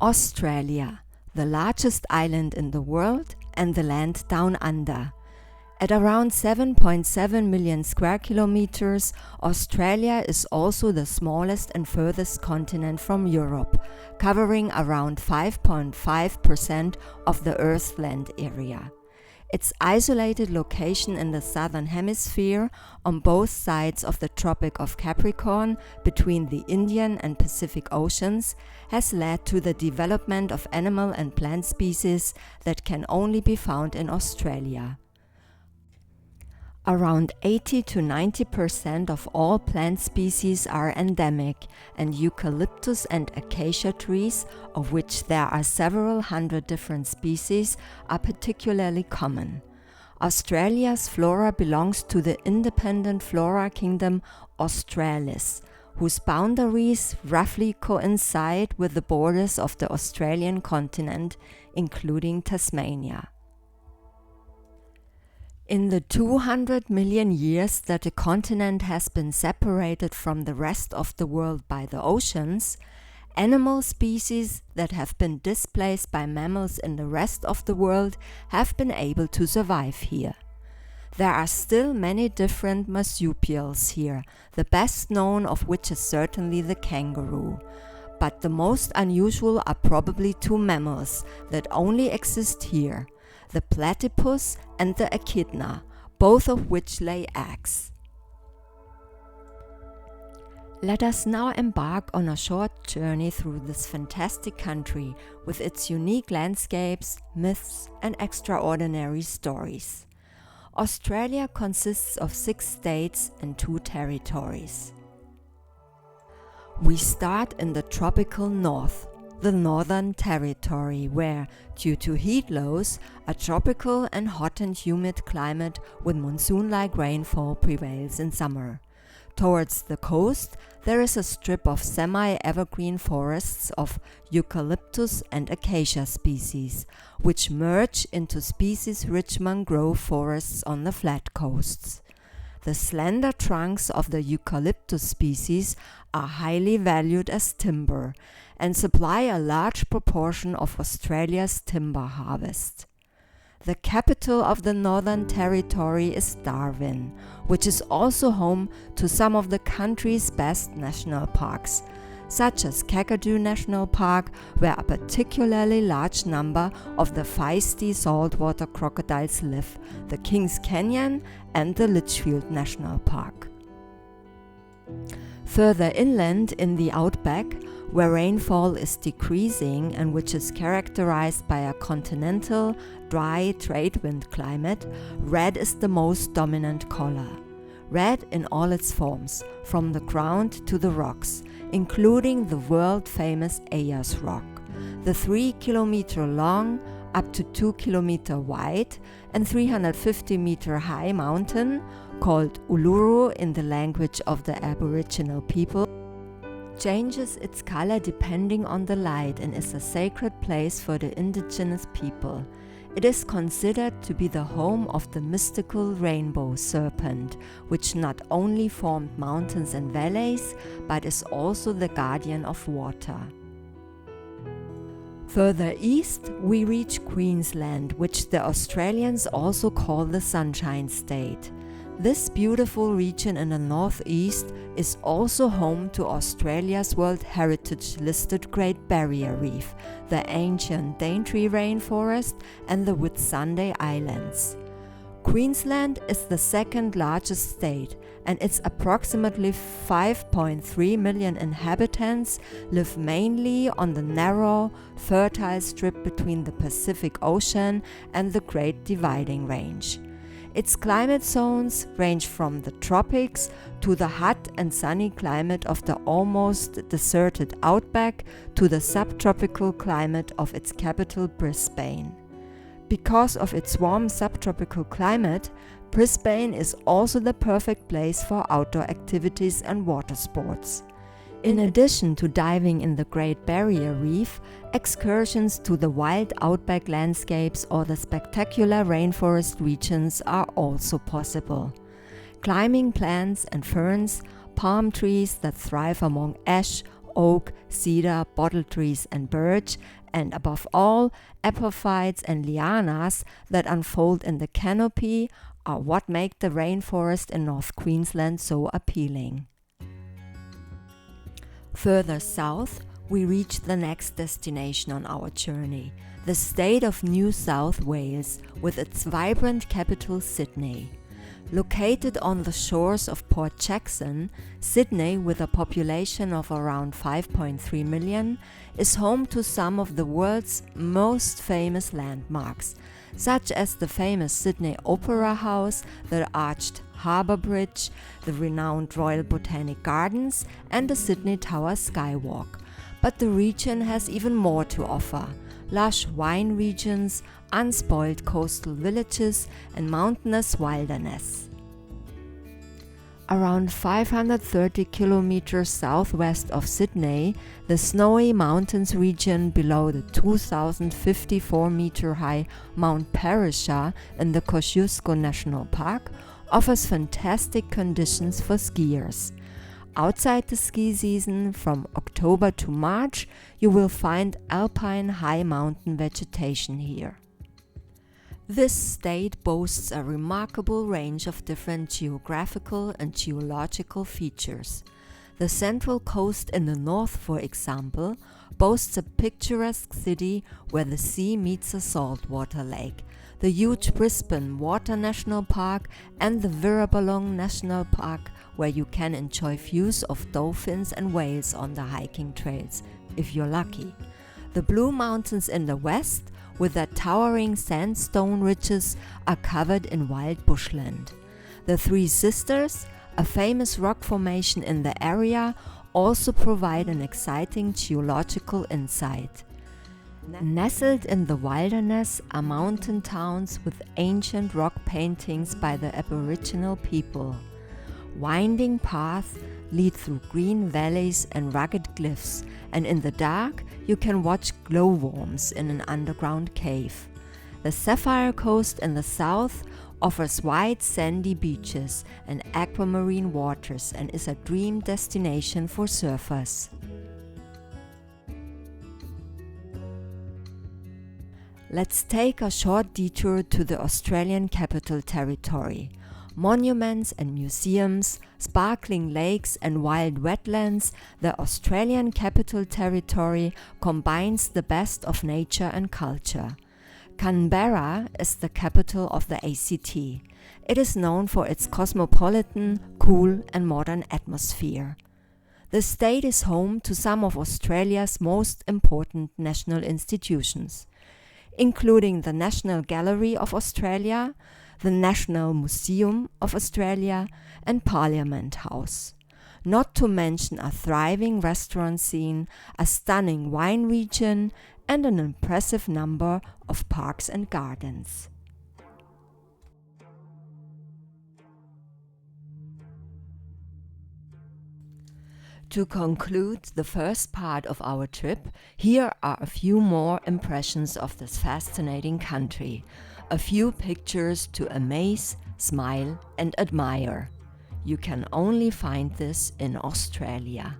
Australia, the largest island in the world and the land down under. At around 7.7 million square kilometers, Australia is also the smallest and furthest continent from Europe, covering around 5.5% of the Earth's land area. Its isolated location in the southern hemisphere, on both sides of the Tropic of Capricorn, between the Indian and Pacific Oceans, has led to the development of animal and plant species that can only be found in Australia. Around 80 to 90% of all plant species are endemic, and eucalyptus and acacia trees, of which there are several hundred different species, are particularly common. Australia's flora belongs to the independent flora kingdom Australis, whose boundaries roughly coincide with the borders of the Australian continent, including Tasmania. In the 200 million years that the continent has been separated from the rest of the world by the oceans, animal species that have been displaced by mammals in the rest of the world have been able to survive here. There are still many different marsupials here, the best known of which is certainly the kangaroo. But the most unusual are probably two mammals that only exist here: the platypus and the echidna, both of which lay eggs. Let us now embark on a short journey through this fantastic country with its unique landscapes, myths, and extraordinary stories. Australia consists of 6 states and 2 territories. We start in the tropical north, the Northern Territory, where, due to heat lows, a tropical and hot and humid climate with monsoon-like rainfall prevails in summer. Towards the coast, there is a strip of semi-evergreen forests of eucalyptus and acacia species, which merge into species-rich mangrove forests on the flat coasts. The slender trunks of the eucalyptus species are highly valued as timber and supply a large proportion of Australia's timber harvest. The capital of the Northern Territory is Darwin, which is also home to some of the country's best national parks, such as Kakadu National Park, where a particularly large number of the feisty saltwater crocodiles live, the Kings Canyon and the Litchfield National Park. Further inland in the outback, where rainfall is decreasing and which is characterized by a continental, dry trade wind climate, red is the most dominant color. Red in all its forms, from the ground to the rocks, including the world-famous Ayers Rock, the 3-kilometer long, up to 2-kilometer wide and 350-meter high mountain, called Uluru in the language of the Aboriginal people, changes its color depending on the light and is a sacred place for the indigenous people. It is considered to be the home of the mystical rainbow serpent, which not only formed mountains and valleys, but is also the guardian of water. Further east, we reach Queensland, which the Australians also call the Sunshine State. This beautiful region in the northeast is also home to Australia's World Heritage listed Great Barrier Reef, the ancient Daintree rainforest, and the Whitsunday Islands. Queensland is the second largest state, and its approximately 5.3 million inhabitants live mainly on the narrow, fertile strip between the Pacific Ocean and the Great Dividing Range. Its climate zones range from the tropics to the hot and sunny climate of the almost deserted outback to the subtropical climate of its capital, Brisbane. Because of its warm subtropical climate, Brisbane is also the perfect place for outdoor activities and water sports. In addition to diving in the Great Barrier Reef, excursions to the wild outback landscapes or the spectacular rainforest regions are also possible. Climbing plants and ferns, palm trees that thrive among ash, oak, cedar, bottle trees and birch, and above all, epiphytes and lianas that unfold in the canopy are what make the rainforest in North Queensland so appealing. Further south, we reach the next destination on our journey, the state of New South Wales, with its vibrant capital Sydney. Located on the shores of Port Jackson, Sydney, with a population of around 5.3 million, is home to some of the world's most famous landmarks, such as the famous Sydney Opera House, the arched Harbour Bridge, the renowned Royal Botanic Gardens, and the Sydney Tower Skywalk. But the region has even more to offer: lush wine regions, unspoiled coastal villages, and mountainous wilderness. Around 530 kilometers southwest of Sydney, the Snowy Mountains region below the 2,054-meter high Mount Perisha in the Kosciuszko National Park offers fantastic conditions for skiers. Outside the ski season, from October to March, you will find alpine high mountain vegetation here. This state boasts a remarkable range of different geographical and geological features. The Central Coast in the north, for example, boasts a picturesque city where the sea meets a saltwater lake, the huge Brisbane Water National Park, and the Wirrabulong National Park, where you can enjoy views of dolphins and whales on the hiking trails, if you're lucky. The Blue Mountains in the west, with their towering sandstone ridges, are covered in wild bushland. The Three Sisters, a famous rock formation in the area, also provide an exciting geological insight. Nestled in the wilderness are mountain towns with ancient rock paintings by the Aboriginal people. Winding paths lead through green valleys and rugged cliffs, and in the dark you can watch glowworms in an underground cave. The Sapphire Coast in the south offers wide sandy beaches and aquamarine waters and is a dream destination for surfers. Let's take a short detour to the Australian Capital Territory. Monuments and museums, sparkling lakes and wild wetlands, the Australian Capital Territory combines the best of nature and culture. Canberra is the capital of the ACT. It is known for its cosmopolitan, cool and modern atmosphere. The state is home to some of Australia's most important national institutions, including the National Gallery of Australia, the National Museum of Australia, and Parliament House. Not to mention a thriving restaurant scene, a stunning wine region, and an impressive number of parks and gardens. To conclude the first part of our trip, here are a few more impressions of this fascinating country. A few pictures to amaze, smile, and admire. You can only find this in Australia.